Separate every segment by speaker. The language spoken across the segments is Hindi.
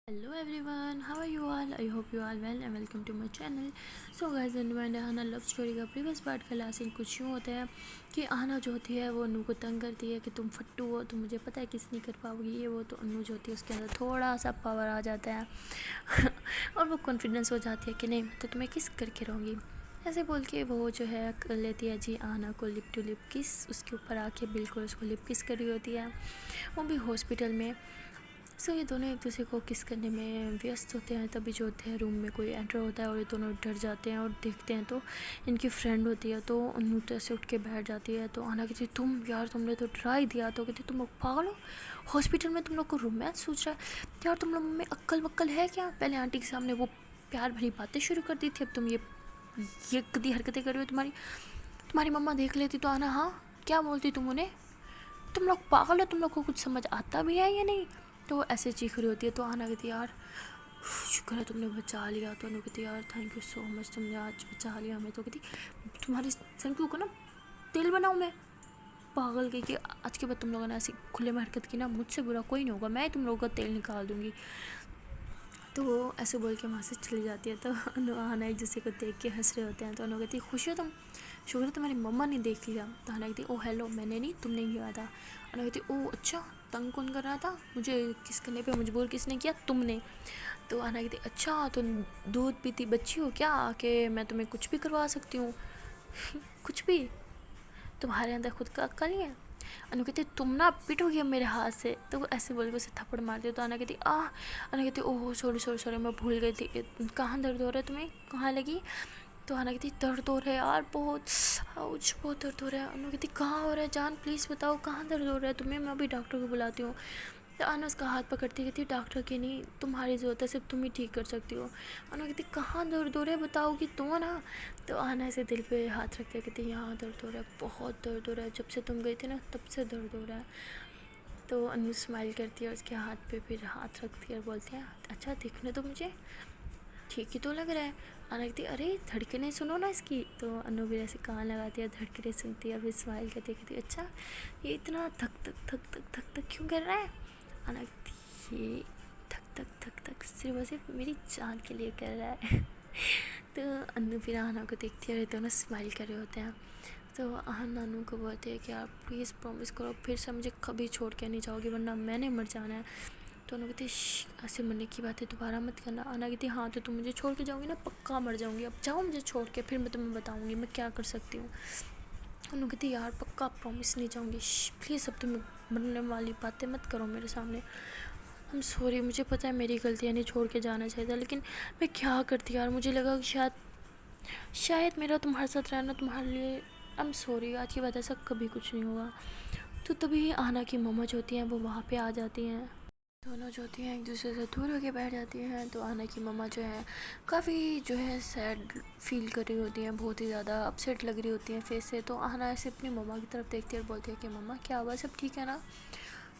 Speaker 1: Hello everyone, how are you all? I hope you all well and welcome to my channel. So guys, मैंने आना लव स्टोरी का प्रीवियस पार्ट का लास्ट सीन कुछ यूँ होता है कि आना जो होती है वो अनु को तंग करती है कि तुम फट्टू हो, तुम मुझे पता है किस नहीं कर पाओगी ये वो। तो अनु जो होती है उसके अंदर थोड़ा सा पावर आ जाता है और वो कॉन्फिडेंस हो जाती है कि नहीं मैं तो तुम्हें किस करके रहूँगी। ऐसे बोल के वो जो है कर लेती है जी आना को लिप टू लिप किस, उसके ऊपर आके बिल्कुल उसको लिप किस कर रही होती है, वो भी हॉस्पिटल में। ये दोनों एक दूसरे को किस करने में व्यस्त होते हैं। तभी जो होते हैं रूम में कोई एंटर होता है और ये दोनों डर जाते हैं और देखते हैं तो इनकी फ्रेंड होती है। तो अनूटा से उठ के बैठ जाती है। तो आना कहती तुम यार तुमने तो डरा ही दिया। तो कहती तुम लोग पागल हो, हॉस्पिटल में तुम लोग को रोमांस सोच रहा है यार, तुम लोग में अक्ल वक्ल है क्या? पहले आंटी के सामने वो प्यार भरी बातें शुरू कर दी थी, अब तुम ये गंदी हरकतें कर रही हो। तुम्हारी मम्मा देख लेती तो आना हाँ क्या बोलती तुम उन्हें? तुम लोग पागल हो, तुम लोग को कुछ समझ आता भी है या नहीं? तो ऐसे चीख रही होती है। तो आना कहती यार शुक्र है तुमने बचा लिया। तो अनु कहती यार थैंक यू सो मच, तुमने आज बचा लिया हमें। तो कहती तुम्हारे सर के ऊपर ना तेल बनाऊँ मैं? पागल गई कि आज के बाद तुम लोगों ने ऐसी खुले में हरकत की ना, मुझसे बुरा कोई नहीं होगा, मैं तुम लोगों का तेल निकाल दूँगी। तो वो ऐसे बोल के वहाँ से चली जाती है। तो अनु आना एक दूसरे को देख के हंस रहे होते हैं। तो अनु कहती खुश हो तुम? शुक्र है तुम्हारी मम्मा ने देख लिया। तो आना कहती ओ हेलो मैंने नहीं, तुमने किया था। अनु कहती ओ अच्छा, तंग कौन कर रहा था मुझे किस करने पे मजबूर किसने किया? तुमने। तो आना कहती अच्छा तो दूध पीती बच्ची हो क्या कि मैं तुम्हें कुछ भी करवा सकती हूँ? कुछ भी? तुम्हारे अंदर खुद का अक्ल नहीं है? अनु कहती तुम ना पिटोगी अब मेरे हाथ से। तो वो ऐसे बोल के उसे थप्पड़ मारती है। तो आना कहती अनु कहती ओह सॉरी सॉरी सॉरी मैं भूल गई थी। कहाँ दर्द हो रहा है तुम्हें, कहाँ लगी? तो आना कहती दर्द हो रहा है यार बहुत, आउच बहुत दर्द हो रहा है। अनु कहती कहाँ हो रहा है जान, प्लीज़ बताओ कहाँ दर्द हो रहा है तुम्हें, मैं अभी डॉक्टर को बुलाती हूँ। तो अनु उसका हाथ पकड़ती कहती डॉक्टर की नहीं, तुम्हारी ज़रूरत है, सिर्फ तुम ही ठीक कर सकती हो। अनु कहती कहाँ दर्द हो रहा है बताओगी तो ना। तो आना ऐसे दिल पे हाथ रखते कहती यहाँ दर्द हो रहा है, बहुत दर्द हो रहा है, जब से तुम गई थी ना तब से दर्द हो रहा है। तो अनु स्माइल करती है और उसके हाथ पे फिर हाथ रखती है और बोलती है अच्छा देखने तो मुझे ठीक ही तो लग रहा है। अनु कहती अरे धड़कने सुनो ना इसकी। तो अनु भी ऐसे कान लगाती है, धड़कने सुनती है, फिर स्माइल करती है, कहती अच्छा ये इतना थक थक थक थक थक थक क्यों कर रहा है? अनु कहती ये थक थक थक थक सिर्फ और सिर्फ मेरी जान के लिए कर रहा है। तो अनु फिर आना को देखती है, दोनों स्माइल कर रहे होते हैं। तो अनु को बोलते हैं कि आप प्लीज़ प्रॉमिस करो फिर से मुझे कभी छोड़ के नहीं जाओगी वरना मैंने मर जाना है। तो अनु कहती ऐसे मरने की बात है दोबारा मत करना। अना कहती हाँ तो तुम मुझे छोड़ के जाओगी ना, पक्का मर जाऊँगी, अब जाओ मुझे छोड़ के, फिर मैं तुम्हें बताऊँगी मैं क्या कर सकती हूँ। अनु कहती यार पक्का प्रॉमिस नहीं जाऊँगी, प्लीज़ अब तुम मरने वाली बातें मत करो मेरे सामने। आई एम सॉरी, मुझे पता है मेरी गलती है, नहीं छोड़ के जाना चाहिए था, लेकिन मैं क्या करती यार, मुझे लगा कि शायद मेरा तुम्हारे साथ रहना तुम्हारे लिए। आई एम सॉरी, आज की बात ऐसा कभी कुछ नहीं होगा। तो तभी आना की मम्मा जो होती हैं वो वहाँ पे आ जाती हैं। दोनों जो होती हैं एक दूसरे से दूर होकर बैठ जाती हैं। तो आना की मम्मा जो है काफ़ी जो है सैड फील कर रही होती हैं, बहुत ही ज़्यादा अपसेट लग रही होती हैं फेस से। तो आना ऐसे अपनी मम्मा की तरफ देखती है और बोलती है कि मम्मा क्या हुआ, सब ठीक है ना?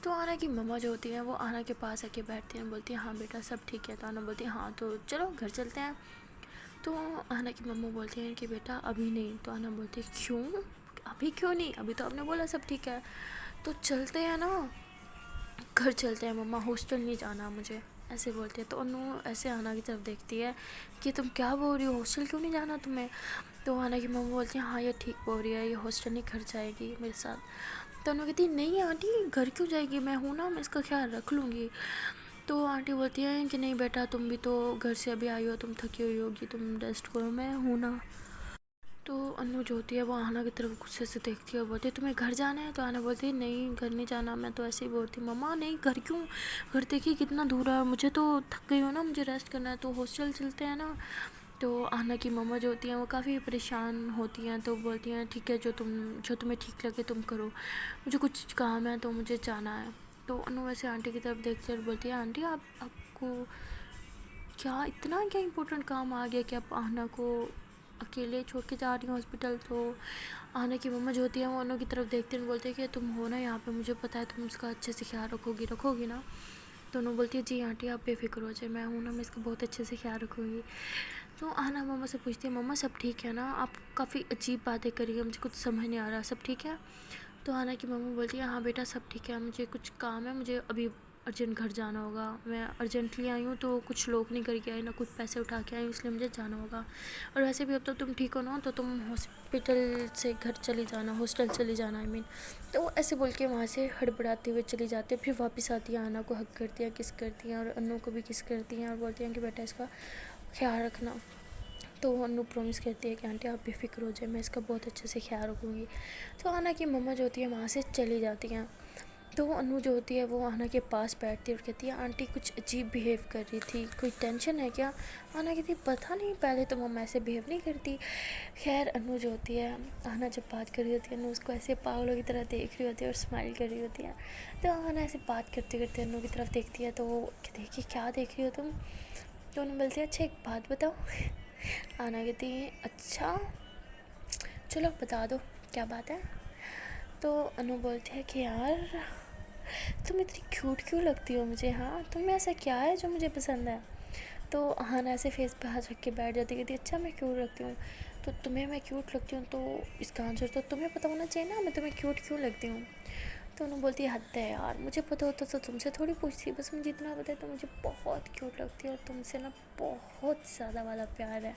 Speaker 1: तो आना की मम्मा जो होती हैं वो आना के पास आके बैठती हैं, बोलती हैं हाँ बेटा सब ठीक है। तो आना बोलती है हाँ तो चलो घर चलते हैं। तो आना की मम्मा बोलती हैं कि बेटा अभी नहीं। तो आना बोलती है क्यों, अभी क्यों नहीं, अभी तो आपने बोला सब ठीक है। तो चलते हैं ना, घर चलते हैं मम्मा, हॉस्टल नहीं जाना मुझे, ऐसे बोलती है। तो अनु ऐसे आना की तरफ देखती है कि तुम क्या बोल रही हो, हॉस्टल क्यों नहीं जाना तुम्हें? तो आना की मम्मा बोलती है हाँ ये ठीक बोल रही है, ये हॉस्टल नहीं घर जाएगी मेरे साथ। तो अनु कहती नहीं आंटी घर क्यों जाएगी, मैं हूँ ना, मैं इसका ख्याल रख लूँगी। तो आंटी बोलती हैं कि नहीं बेटा तुम भी तो घर से अभी आई हो, तुम थकी हुई होगी, तुम रेस्ट करो, मैं हूँ ना। तो अनु जो होती है वो आना की तरफ गुस्से से देखती है और बोलती है तुम्हें घर जाना है? तो आना बोलती है नहीं घर नहीं जाना, मैं तो ऐसे ही बोलती मम्मा नहीं घर क्यों, घर देखिए कितना दूर है, मुझे तो थक गई हो ना, मुझे रेस्ट करना है, तो हॉस्टल चलते हैं ना। तो आना की मम्मा जो होती हैं वो काफ़ी परेशान होती हैं। तो बोलती हैं ठीक है जो तुम्हें ठीक लगे तुम करो, मुझे कुछ काम है तो मुझे जाना है। तो अनु वैसे आंटी की तरफ देखती है और बोलती है आंटी आपको क्या इतना क्या इम्पोर्टेंट काम आ गया कि आप आना को अकेले छोड़ के जा रही हूँ हॉस्पिटल? तो आना की मम्मा जो होती है वो अनु की तरफ देखते हैं, बोलते हैं कि तुम हो ना यहाँ पे, मुझे पता है तुम उसका अच्छे से ख्याल रखोगी ना? तो अनु बोलती है जी आंटी आप बेफिक्र हो जाए, मैं हूँ ना, मैं इसका बहुत अच्छे से ख्याल रखूँगी। तो आना मम्मा से पूछती है मम्मा सब ठीक है ना, आप काफ़ी अजीब बातें करिए, मुझे कुछ समझ नहीं आ रहा, सब ठीक है? तो आना की मम्मा बोलती है हाँ बेटा सब ठीक है, मुझे कुछ काम है, मुझे अभी अर्जेंट घर जाना होगा, मैं अर्जेंटली आई हूँ तो कुछ लोग नहीं करके आई, ना कुछ पैसे उठा के आई हूँ, इसलिए मुझे जाना होगा। और वैसे भी अब तो तुम ठीक हो ना, तो तुम हॉस्पिटल से घर चली जाना, हॉस्टल चली जाना आई मीन। तो ऐसे बोल के वहाँ से हड़बड़ाते हुए चली जाती है। फिर वापस आती है, आना को हक करती हैं, किस करती हैं और अन्नू को भी किस करती हैं और बोलती हैं कि बेटा इसका ख्याल रखना। तो अन्नू प्रॉमिस करती है कि आंटी आप बेफिक्र हो जाए, मैं इसका बहुत अच्छे से ख्याल रखूँगी। तो आना की मम्मा जो होती है वहाँ से चली जाती हैं। तो अन्नू जो होती है वो आना के पास बैठती है और कहती है आंटी कुछ अजीब बिहेव कर रही थी, कोई टेंशन है क्या? आना कहती पता नहीं, पहले तो मम्मा ऐसे बिहेव नहीं करती। खैर अन्नू जो होती है, आना जब बात कर रही होती है, अन्नू उसको ऐसे पागलों की तरह देख रही होती है और स्माइल कर रही होती है। तो आना ऐसे बात करते करते अन्नू की तरफ देखती है, तो वो कहती है कि क्या देख रही हो तुम? तो अन्नू बोलती है अच्छा एक बात बताओ। आना कहती है अच्छा चलो बता दो क्या बात है। तो अनु बोलती है कि यार तुम इतनी क्यूट क्यों लगती हो मुझे, हाँ तुम में ऐसा क्या है जो मुझे पसंद है? तो हाना ऐसे फेस पे हाथ रख के बैठ जाती, कहती अच्छा मैं क्यूट लगती हूँ, तो तुम्हें मैं क्यूट लगती हूँ तो इसका आंसर तो तुम्हें पता होना चाहिए ना, मैं तुम्हें क्यूट क्यों लगती हूँ। तो उन्होंने बोलती है हद है यार, मुझे पता होता तो तुमसे थोड़ी पूछती, बस मुझे इतना पता है तो मुझे बहुत क्यूट लगती है और तुमसे ना बहुत ज़्यादा वाला प्यार है।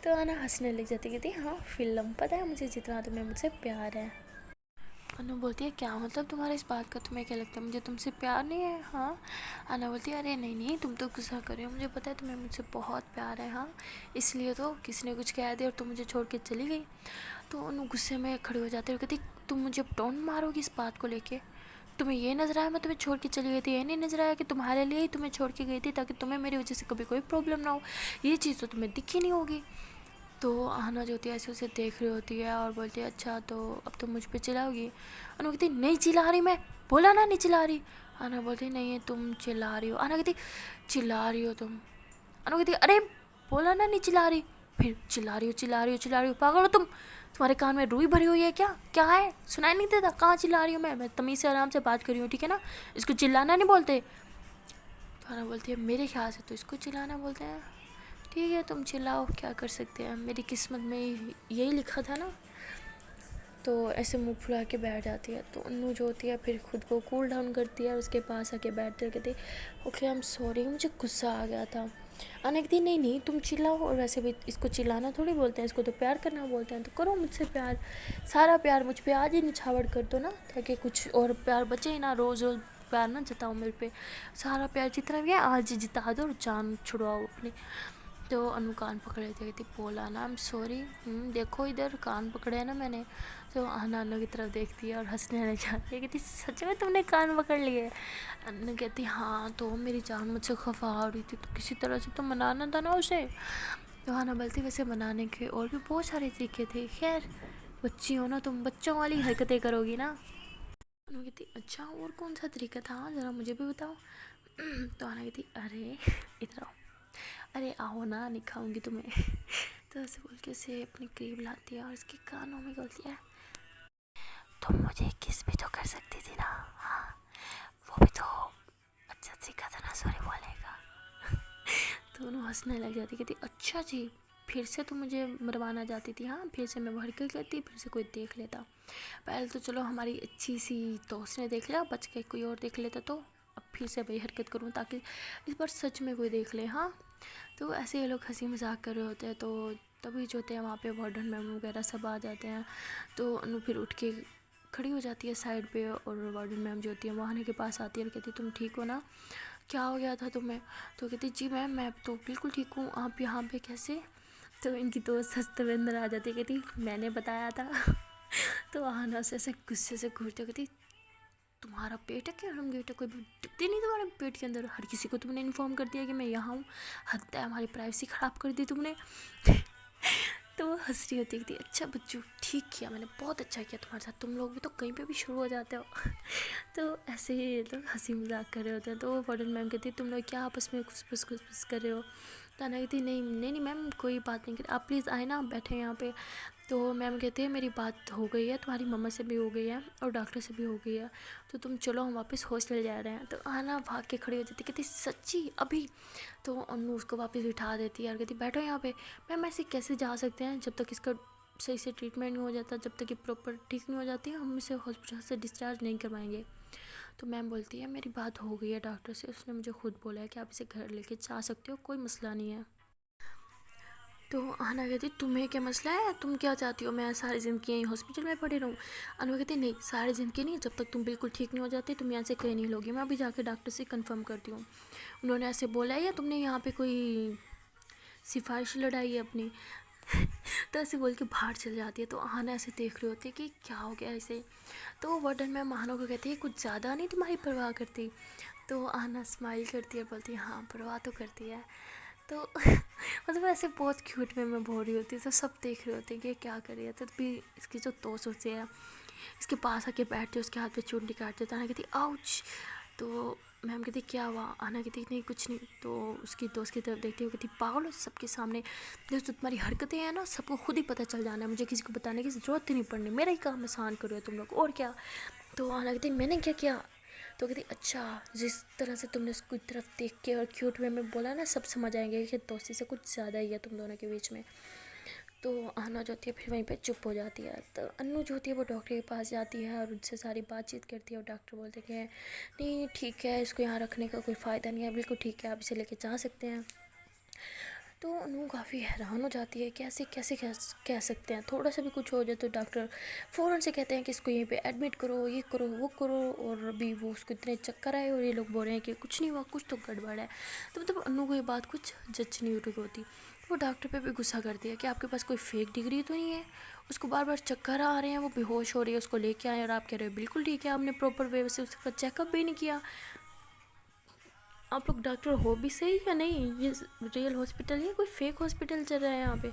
Speaker 1: तो आना हंसने लग जाती, कहती हाँ फिल्म पता है मुझे जितना तुम्हें मुझसे प्यार है। अनु बोलती है क्या मतलब तुम्हारा इस बात का, तुम्हें क्या लगता है मुझे तुमसे प्यार नहीं है? हाँ। अनु बोलती है अरे नहीं नहीं तुम तो गुस्सा कर रही हो, मुझे पता है तुम्हें मुझसे बहुत प्यार है, हाँ इसलिए तो किसी ने कुछ कह दिया और तुम मुझे छोड़ के चली गई। तो अनु गुस्से में खड़ी हो जाती है और कहती तुम मुझे टोन मारोगी इस बात को लेके? तुम्हें ये नज़र आया मैं तुम्हें छोड़ के चली गई थी? ये नहीं नज़र आया कि तुम्हारे लिए ही तुम्हें छोड़ के गई थी ताकि तुम्हें मेरी वजह से कभी कोई प्रॉब्लम ना हो? ये चीज़ तो तुम्हें दिखी नहीं होगी। तो आना जो होती है ऐसे उसे देख रही होती है और बोलती है अच्छा तो अब तुम मुझ पे चिल्लाओगी? अनु कहती नहीं चिल्ला रही मैं, बोला ना नहीं चिल्ला रही। आना बोलती नहीं तुम चिल्ला रही हो। आना कहती चिल्ला रही हो तुम। अनु कहती अरे बोला ना नहीं चिल्ला रही, फिर चिल्ला रही हो चिल्ला रही हो चिल्ला रही हो, पागल हो तुम? तुम्हारे कान में रुई भरी हुई है क्या? क्या है सुनाई नहीं देता? कहाँ चिल्ला रही हूँ मैं तमीज़ से आराम से बात कर रही हूँ ठीक है ना, इसको चिल्लाना नहीं बोलते। तो आना बोलती है मेरे ख्याल से तो इसको चिल्लाना बोलते हैं। ठीक है तुम चिल्लाओ, क्या कर सकते हैं, मेरी किस्मत में यही लिखा था ना। तो ऐसे मुंह फुला के बैठ जाती है। तो अन्नू जो होती है फिर खुद को कूल डाउन करती है और उसके पास आके बैठते हुए कहती ओके आई एम सॉरी मुझे गुस्सा आ गया था। आना कहती नहीं नहीं तुम चिल्लाओ, और वैसे भी इसको चिल्लाना थोड़ी बोलते हैं, इसको तो प्यार करना बोलते हैं, तो करो मुझसे प्यार, सारा प्यार मुझ पे आज ही निछावर कर दो ना, ताकि कुछ और प्यार बचे ही ना, रोज़ रोज़ प्यार ना जताओ मेरे पे, सारा प्यार जितना भी है आज ही जिता दो और जान छुड़वाओ अपनी। तो अनु कान पकड़ लेती कहती बोला ना आई एम सॉरी, देखो इधर कान पकड़े है ना मैंने। तो आना अन्नू की तरफ देखती है और हंसने लग जाती है, कहती सच में तुमने कान पकड़ लिए? अन्नू कहती हाँ तो मेरी जान मुझसे खफा हो रही थी तो किसी तरह से तो मनाना था ना उसे। तो आना बोलती वैसे मनाने के और भी बहुत सारे तरीके थे, खैर बच्ची हो ना तुम, बच्चों वाली हरकतें करोगी ना। अन्नू कहती अच्छा और कौन सा तरीका था ज़रा मुझे भी बताओ। तो आना कहती अरे इधर आओ, अरे आओ ना नहीं खाऊंगी तुम्हें। तो ऐसे बोल के उसे अपने करीब लाती है और उसके कानों में बोलती है तुम मुझे किस भी तो कर सकती थी ना, हाँ वो भी तो अच्छा सीखा था ना सॉरी बोलने का। तो उन्होंने हंसने लग जाती, कहती अच्छा जी फिर से तुम मुझे मरवाना जाती थी, हाँ फिर से मैं हरकत करती, फिर से कोई देख लेता। पहले तो चलो हमारी अच्छी सी दोस्त ने देख लिया, बच के कोई और देख लेता, तो अब फिर से वही हरकत करूँ ताकि इस बार सच में कोई देख ले, हाँ। तो ऐसे ये लोग हंसी मजाक कर रहे होते हैं, तो तभी जो होते हैं वहाँ पे वार्डन मैम वगैरह सब आ जाते हैं। तो अनु फिर उठ के खड़ी हो जाती है साइड पे और वार्डन मैम जो होती है वो आने के पास आती है और कहती तुम ठीक हो ना, क्या हो गया था तुम्हें? तो कहती जी मैम मैं तो बिल्कुल ठीक हूँ, आप यहाँ पे कैसे? तो इनकी दोस्त हंसते हुए अंदर आ जाती है, कहती मैंने बताया था। तो आना से ऐसे गुस्से से घूरते कहती तुम्हारा पेट है क्या हरामगेट है, कोई दिखती नहीं तुम्हारे पेट के अंदर, हर किसी को तुमने इन्फॉर्म कर दिया कि मैं यहाँ हूँ, हद है हमारी प्राइवेसी ख़राब कर दी तुमने। तो वो हंस रही होती थी अच्छा बच्चू ठीक किया मैंने, बहुत अच्छा किया तुम्हारे साथ, तुम लोग भी तो कहीं पे भी शुरू हो जाते हो। तो ऐसे ही ये लोग हंसी मजाक कर रहे होते हैं। तो वार्डन मैम कहती है तुम लोग क्या आपस में खुश कर रहे हो? तो अना कहती नहीं नहीं नहीं मैम कोई बात नहीं कर, आप प्लीज़ आए ना, आप बैठे यहाँ पे। तो मैम कहते हैं मेरी बात हो गई है, तुम्हारी मम्मा से भी हो गई है और डॉक्टर से भी हो गई है, तो तुम चलो हम वापस हॉस्टल जा रहे हैं। तो आना भाग के खड़ी हो जाती, कहती सच्ची अभी? तो अनु उसको वापस बिठा देती है और कहती बैठो यहाँ पे। मैम ऐसे कैसे जा सकते हैं जब तक इसका सही से ट्रीटमेंट नहीं हो जाता, जब तक ये प्रॉपर ठीक नहीं हो जाती हम इसे हॉस्पिटल से डिस्चार्ज नहीं करवाएंगे। तो मैम बोलती है मेरी बात हो गई है डॉक्टर से, उसने मुझे खुद बोला है कि आप इसे घर लेके जा सकते हो, कोई मसला नहीं है। तो अहना कहती तुम्हें क्या मसला है, तुम क्या चाहती हो मैं सारी ज़िंदगी यहीं हॉस्पिटल में पड़ी रहूँ। अनु कहती नहीं, सारी ज़िंदगी नहीं, जब तक तुम बिल्कुल ठीक नहीं हो जाती तुम यहाँ से कहीं नहीं लोगी, मैं अभी जाके डॉक्टर से कंफर्म करती हूँ उन्होंने ऐसे बोला है या तुमने यहाँ पे कोई सिफारिश लड़ाई है अपनी। तो ऐसे बोल के बाहर चल जाती है। तो अहाना ऐसे देख रही होती है कि क्या हो गया ऐसे। तो वार्डन मैम अहाना को कहती है कुछ ज़्यादा नहीं तुम्हारी परवाह करती। तो अहाना स्माइल करती है, बोलती है हाँ परवाह तो करती है। तो मतलब ऐसे बहुत क्यूट में मैं बोल रही होती है, तो सब देख रहे होते हैं कि ये क्या कर रही है। तो भी इसकी जो दोस्त होती है इसके पास आके बैठते उसके हाथ पे चुंडी काटते, तो अहाना कहती आउच। तो मैम कहती क्या हुआ, आना कहती नहीं कुछ नहीं। तो उसकी दोस्त की तरफ देखती हुई कहती पागल हो, सबके सामने जो तुम्हारी हरकतें हैं ना सबको खुद ही पता चल जाना है, मुझे किसी को बताने की ज़रूरत ही नहीं पड़नी, मेरा ही काम आसान करो तुम लोग और क्या। तो आना कहती मैंने क्या किया। तो कहती अच्छा जिस तरह से तुमने उसकी तरफ देख के और क्यूट वे में बोला ना सब समझ आएंगे कि दोस्ती से कुछ ज़्यादा ही है तुम दोनों के बीच में। तो आना जो होती है फिर वहीं पे चुप हो जाती है। तो अन्नू जो होती है वो डॉक्टर के पास जाती है और उनसे सारी बातचीत करती है और डॉक्टर बोलते हैं कि नहीं ठीक है, इसको यहाँ रखने का कोई फ़ायदा नहीं है, बिल्कुल ठीक है, आप इसे लेके जा सकते हैं। तो अनु काफ़ी हैरान हो जाती है कैसे कैसे कह सकते हैं, थोड़ा सा भी कुछ हो जाए तो डॉक्टर फ़ौरन से कहते हैं कि इसको यहीं पे एडमिट करो, ये करो वो करो। और अभी वो उसको इतने चक्कर आए और ये लोग बोल रहे हैं कि कुछ नहीं हुआ, कुछ तो गड़बड़ है। तो मतलब अनु को ये बात कुछ जच नहीं उठी होती। वो डॉक्टर पे भी गुस्सा करती है कि आपके पास कोई फेक डिग्री तो नहीं है, उसको बार बार चक्कर आ रहे हैं, वो बेहोश हो रही है, उसको लेके आए और आप कह रहे हो बिल्कुल ठीक है, आपने प्रॉपर वे से उसका चेकअप भी नहीं किया। आप लोग डॉक्टर हो भी सही या नहीं, ये रियल हॉस्पिटल है कोई फेक हॉस्पिटल चल रहा है यहाँ पे।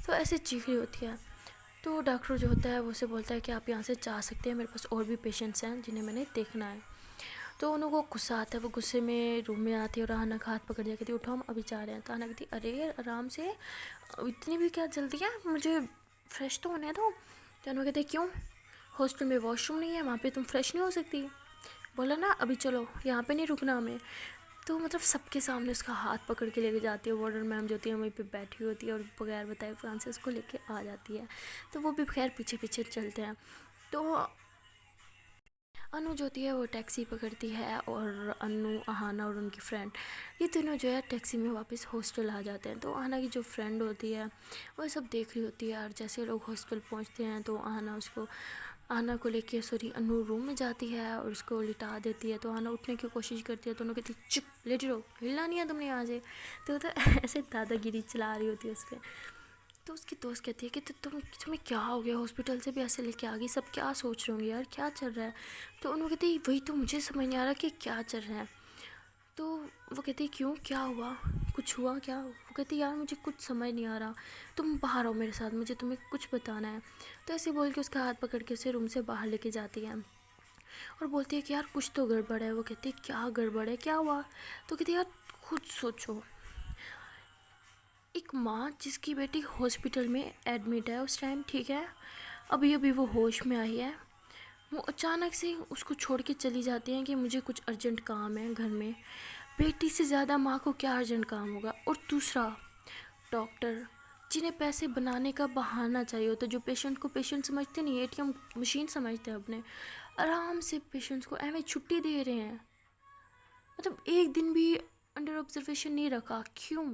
Speaker 1: तो ऐसे चीख रही होती है। तो डॉक्टर जो होता है वो उसे बोलता है कि आप यहाँ से जा सकते हैं, मेरे पास और भी पेशेंट्स हैं जिन्हें मैंने देखना है। तो उनको गुस्सा आता है, वो गुस्से में रूम में आती है और आना का हाथ पकड़ दिया, कहती उठो हम अभी जा रहे हैं। तो आना कहती अरे आराम से, इतनी भी क्या जल्दी है, मुझे फ्रेश तो होने दो। तो अनु कहते क्यों, हॉस्टल में वॉशरूम नहीं है, वहाँ पे तुम फ्रेश नहीं हो सकती, बोला ना अभी चलो, यहाँ पे नहीं रुकना हमें। तो मतलब सबके सामने उसका हाथ पकड़ के लेके जाती है। वार्डन मैम जो होती है वहीं पे बैठी होती है और बगैर बताए फ्रांस से उसको लेके आ जाती है। तो वो भी खैर पीछे पीछे चलते हैं। तो अनु जो होती है वो टैक्सी पकड़ती है और अनु अहाना और उनकी फ्रेंड ये तीनों जो है टैक्सी में वापस हॉस्टल आ जाते हैं। तो अहाना की जो फ्रेंड होती है वो सब देख रही होती है और जैसे लोग हॉस्टल पहुंचते हैं तो अहाना को लेके सॉरी अनु रूम में जाती है और उसको लिटा देती है। तो अहाना उठने की कोशिश करती है तो उन्होंने कहती चुप लेटी रहो, हिलना नहीं है तुमने यहाँ से। तो ऐसे दादागिरी चला रही होती है उस पर। तो उसकी दोस्त कहती है कि तुम्हें क्या हो गया, हॉस्पिटल से भी ऐसे लेके आ गई, सब क्या सोच रहे होंगे यार, क्या चल रहा है। तो उन्होंने कहती वही तो मुझे समझ नहीं आ रहा कि क्या चल रहा है। तो वो कहती क्यों क्या हुआ, कुछ हुआ क्या। वो कहती यार मुझे कुछ समझ नहीं आ रहा, तुम बाहर आओ मेरे साथ, मुझे तुम्हें कुछ बताना है। तो ऐसे बोल के उसका हाथ पकड़ के उसे रूम से बाहर लेके जाती है और बोलती है कि यार कुछ तो गड़बड़ है। वो कहती है क्या गड़बड़ है, क्या हुआ। तो कहती यार खुद सोचो, एक माँ जिसकी बेटी हॉस्पिटल में एडमिट है उस टाइम, ठीक है, अभी अभी वो होश में आई है, वो अचानक से उसको छोड़ के चली जाती हैं कि मुझे कुछ अर्जेंट काम है घर में। बेटी से ज़्यादा माँ को क्या अर्जेंट काम होगा। और दूसरा डॉक्टर जिन्हें पैसे बनाने का बहाना चाहिए होता है, जो पेशेंट को पेशेंट समझते नहीं, एटीएम मशीन समझते हैं अपने, आराम से पेशेंट्स को एवं छुट्टी दे रहे हैं, मतलब एक दिन भी अंडर ऑब्जर्वेशन नहीं रखा। क्यों,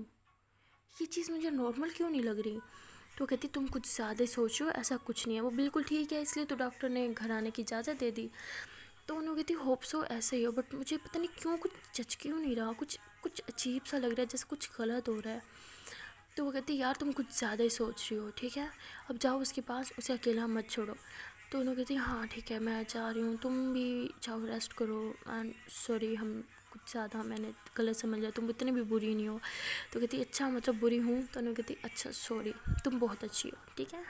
Speaker 1: ये चीज़ मुझे नॉर्मल क्यों नहीं लग रही। तो कहती तुम कुछ ज़्यादा सोचो, ऐसा कुछ नहीं है, वो बिल्कुल ठीक है, इसलिए तो डॉक्टर ने घर आने की इजाज़त दे दी। तो उन्होंने कहती होप सो ऐसे ही हो, बट मुझे पता नहीं क्यों कुछ जच क्यों नहीं रहा, कुछ कुछ अजीब सा लग रहा है, जैसे कुछ गलत हो रहा है। तो वो कहती यार तुम कुछ ज़्यादा ही सोच रही हो, ठीक है अब जाओ उसके पास, उसे अकेला मत छोड़ो। तो उन्होंने कहती हाँ ठीक है मैं जा रही हूँ, तुम भी जाओ रेस्ट करो, एंड सॉरी हम कुछ ज़्यादा मैंने गलत समझ लिया, तुम इतनी भी बुरी नहीं हो। तो कहती अच्छा मतलब बुरी हूँ। तो उन्होंने कहती अच्छा सॉरी, तुम बहुत अच्छी हो, ठीक है।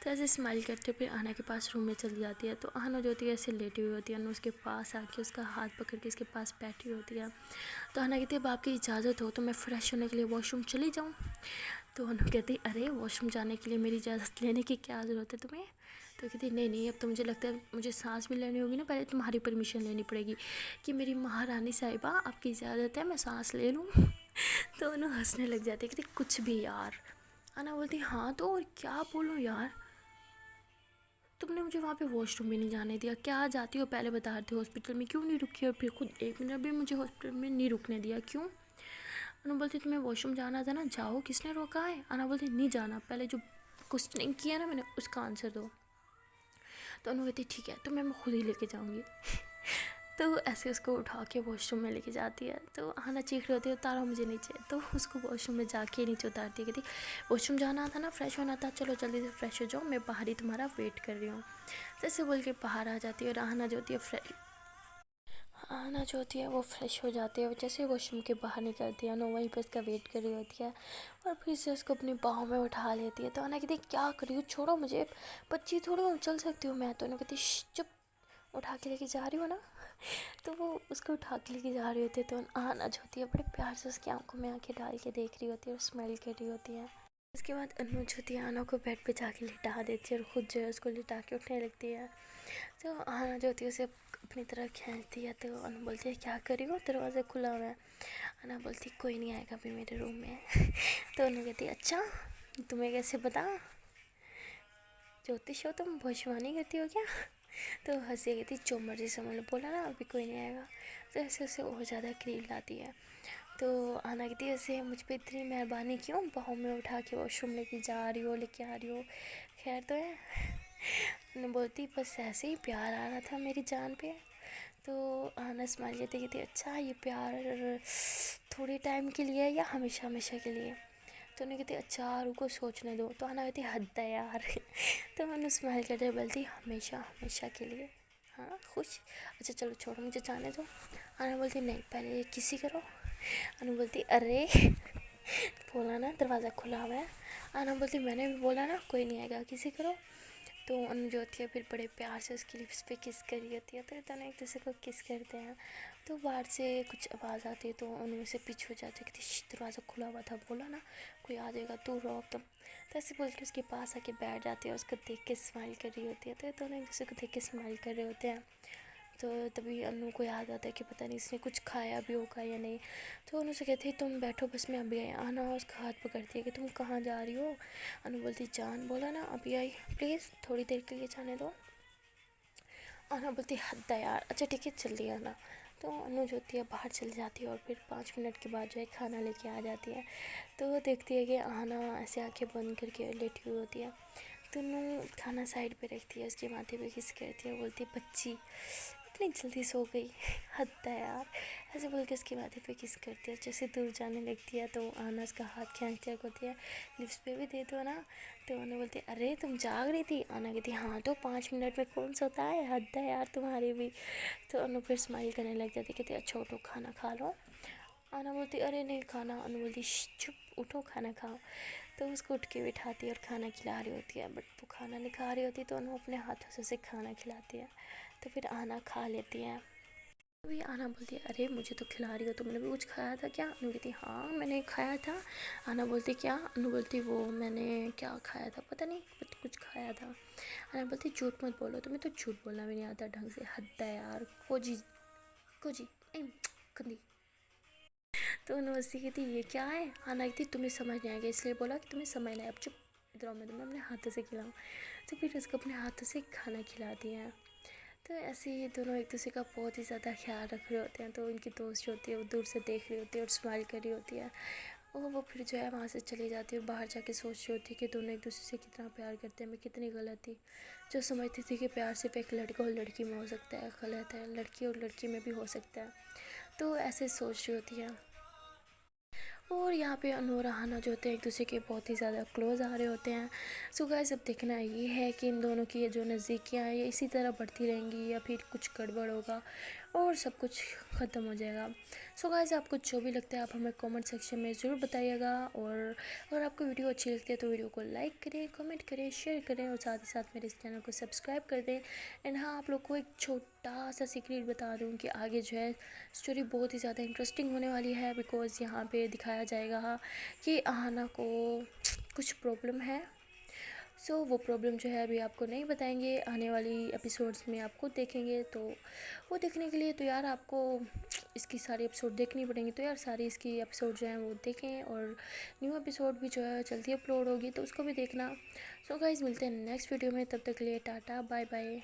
Speaker 1: तो ऐसे स्माइल करते फिर आना के पास रूम में चली जाती है। तो आना जो होती है ऐसे लेटी हुई होती है, अनु उसके पास आके उसका हाथ पकड़ के इसके पास बैठी होती है। तो आना कहती है अब आपकी इजाज़त हो तो मैं फ़्रेश होने के लिए वॉशरूम चली जाऊँ। तो अनु कहती अरे वॉशरूम जाने के लिए मेरी इजाज़त लेने की क्या ज़रूरत है तुम्हें। तो कहती नहीं नहीं, अब तो मुझे लगता है मुझे सांस भी लेनी होगी ना, पहले तुम्हारी परमिशन लेनी पड़ेगी कि मेरी महारानी साहिबा आपकी इजाज़त है मैं सांस ले लूँ। तो उन्हें हंसने लग जाती है, कहती कुछ भी यार। अना बोलती हाँ तो और क्या बोलूँ यार, तुमने मुझे वहाँ पे वॉशरूम भी नहीं जाने दिया, क्या जाती हो पहले बता रही थी हॉस्पिटल में, क्यों नहीं रुकी और फिर खुद 1 मिनट भी मुझे हॉस्पिटल में नहीं रुकने दिया, क्यों? अनु बोलती तुम्हें वॉशरूम जाना था ना, जाओ, किसने रोका है? अना बोलती नहीं जाना, पहले जो क्वेश्चनिंग किया ना मैंने उसका आंसर दो। तो अनु कहती ठीक है, तो मैं खुद ही लेके जाऊँगी। तो ऐसे उसको उठा के वॉशरूम में लेके जाती है। तो आना चीख रही होती है उतारो मुझे नीचे, तो उसको वॉशरूम में जाके नीचे उतारती है, कहती वॉशरूम जाना था ना, फ्रेश होना था, चलो जल्दी से फ्रेश हो जाओ, मैं बाहर ही तुम्हारा वेट कर रही हूँ। जैसे बोल के बाहर आ जाती है और आना जो होती है आना जो होती है वो फ्रेश हो जाती है। जैसे वॉशरूम के बाहर निकलती है ना, वहीं पर उसका वेट कर रही होती है और फिर से उसको अपनी बाहों में उठा लेती है। तो आना कहती क्या कर रही हो, छोड़ो मुझे, बच्ची थोड़ी हूँ, चल सकती हूँ मैं। तो उन्हें कहती चुप, उठा के लेके जा रही हो ना। तो वो उसको उठा के लेके जा रही होती है। तो आना जो होती है बड़े प्यार से उसकी आंखों में आंखें डाल के देख रही होती है और स्माइल कर रही होती है। उसके बाद अनु जो होती है आना को बेड पे जाके लिटा देती है और ख़ुद जो है उसको लिटा के उठने लगती है। तो आना जो होती है उसे अपनी तरफ खींचती है। तो अनु बोलती है क्या कर रही हो, दरवाज़ा खुला हुआ है। आना बोलती कोई नहीं आएगा अभी मेरे रूम में। तो अनु कहती है अच्छा, तुम्हें कैसे पता, ज्योतिष हो तुम, भविष्यवाणी करती हो क्या? तो हंसी कहती जो मर्जी समझ लो, बोला ना अभी कोई नहीं आएगा। तो ऐसे उसे और ज़्यादा क्रीम लाती है। तो आना कहती है ऐसे मुझ पर इतनी मेहरबानी क्यों, बाहों में उठा के वॉशरूम लेके जा रही हो, लेके आ रही हो, खैर तो है? ने बोलती बस ऐसे ही प्यार आ रहा था मेरी जान पे। तो आना स्माइल कहती कहती अच्छा ये प्यार थोड़े टाइम के लिए है या हमेशा हमेशा के लिए? तो उन्हें कहती अच्छा रुको सोचने दो। तो आना कहती हद है यार। तो मैंने स्माइल करते बोलती हमेशा हमेशा के लिए, हाँ खुश, अच्छा चलो छोड़ो मुझे जाने दो। आना बोलती नहीं पहले किसी करो। अनु बोलती अरे बोला ना दरवाज़ा खुला हुआ है। आना बोलती मैंने भी बोला ना कोई नहीं आएगा, किसी करो। तो अनु जो होती है फिर बड़े प्यार से उसकी लिप्स पे किस करी होती है। तो दोनों एक दूसरे को किस करते हैं। तो बाहर से कुछ आवाज़ आती है तो अनु से पीछे हो जाती है, कहती दरवाज़ा खुला हुआ था, बोला ना कोई आ जाएगा, तू रो तुम। तो ऐसे बोल के उसके पास आके बैठ जाती है और उसको देख के स्माइल कर रही होती है। तो दोनों एक दूसरे को देख के स्माइल कर रहे होते हैं। तो तभी अनु को याद आता है कि पता नहीं इसने कुछ खाया भी होगा या नहीं। तो अनु से कहती है तुम बैठो बस मैं अभी आई। आना उसका हाथ पकड़ती है कि तुम कहाँ जा रही हो। अनु बोलती जान, बोला ना अभी आई, प्लीज़ थोड़ी देर के लिए जाने दो। आना बोलती हद है यार, अच्छा ठीक है जल्दी आना। तो अनु जो होती है बाहर चली जाती है और फिर 5 मिनट के बाद जो है खाना लेके आ जाती है। तो वो देखती है कि आना ऐसे आंखें बंद करके लेटी हुई होती है। तो अनु खाना साइड पे रखती है, उसके माथे पे किस करती है, बोलती है बच्ची इतनी जल्दी सो गई, हद है यार, ऐसे बोल के उसके माथे पे किस करती है। जैसे दूर जाने लगती है तो आना उसका हाथ खींचती है, कहती है लिप्स पे भी दे दो ना। तो आना बोलती है अरे तुम जाग रही थी। आना कहती हाँ तो 5 मिनट में कौन सोता है, हद है यार तुम्हारी भी। तो अनु फिर स्माइल करने लग जाती, कहती अच्छा उठो खाना खा लो। आना बोलती अरे नहीं खाना। अनु बोलती चुप उठो खाना खाओ। तो उसको उठ के बिठाती है और खाना खिला रही होती है, बट वो खाना नहीं खा रही होती। तो अनु अपने हाथों से उसे खाना खिलाती है। तो फिर आना खा लेती है। अभी आना बोलती है अरे मुझे तो खिला रही हो, तुमने भी कुछ खाया था क्या? अनु कहती हाँ मैंने खाया था। आना बोलती क्या? अनु बोलती वो मैंने क्या खाया था पता नहीं, बट कुछ खाया था। आना बोलती झूठ मत बोलो, तुम्हें तो झूठ बोलना भी नहीं आता ढंग से, हद है यार, कोजी कोजी गंदी। तो अनु हंसी कहती ये क्या है? आना कहती तुम्हें समझ नहीं आएगा इसलिए बोला कि तुम्हें समझ नहीं आया, अब चुप इधर आओ, मैं तुम्हें अपने हाथों से खिलाऊँ। तो फिर उसको अपने हाथों से खाना खिलाती हैं। तो ऐसे ही दोनों एक दूसरे का बहुत ही ज़्यादा ख्याल रख रहे होते हैं। तो उनकी दोस्त जो होती है वो दूर से देख रही होती है और स्माइल कर रही होती है। और वो फिर जो है वहाँ से चली जाती है, बाहर जाके सोच रही होती है कि दोनों एक दूसरे से कितना प्यार करते हैं। मैं कितनी गलत थी जो समझती थी कि प्यार सिर्फ एक लड़का और लड़की में हो सकता है, गलत है, लड़की और लड़की में भी हो सकता है। तो ऐसे सोच रही होती है। और यहाँ पे अनु और आना जो होते हैं एक दूसरे के बहुत ही ज़्यादा क्लोज आ रहे होते हैं। सो गाइस अब देखना ये है कि इन दोनों की ये जो नज़दीकियाँ हैं ये इसी तरह बढ़ती रहेंगी या फिर कुछ गड़बड़ होगा और सब कुछ ख़त्म हो जाएगा। सो गाइस आपको जो भी लगता है आप हमें कमेंट सेक्शन में ज़रूर बताइएगा। और अगर आपको वीडियो अच्छी लगती है तो वीडियो को लाइक करें, कमेंट करें, शेयर करें और साथ ही साथ मेरे इस चैनल को सब्सक्राइब कर दें। एंड हाँ आप लोग को एक छोटा सा सीक्रेट बता दूँ कि आगे जो है स्टोरी बहुत ही ज़्यादा इंटरेस्टिंग होने वाली है, बिकॉज़ यहाँ पे दिखाया जाएगा कि आहाना को कुछ प्रॉब्लम है। सो वो प्रॉब्लम जो है अभी आपको नहीं बताएंगे, आने वाली एपिसोड्स में आपको देखेंगे। तो वो देखने के लिए तो यार आपको इसकी सारी एपिसोड देखनी पड़ेंगी, तो यार सारी इसकी एपिसोड जो है वो देखें, और न्यू एपिसोड भी जो है जल्दी अपलोड होगी तो उसको भी देखना। सो गाइज़ मिलते हैं नेक्स्ट वीडियो में, तब तक के लिए टाटा बाय बाय।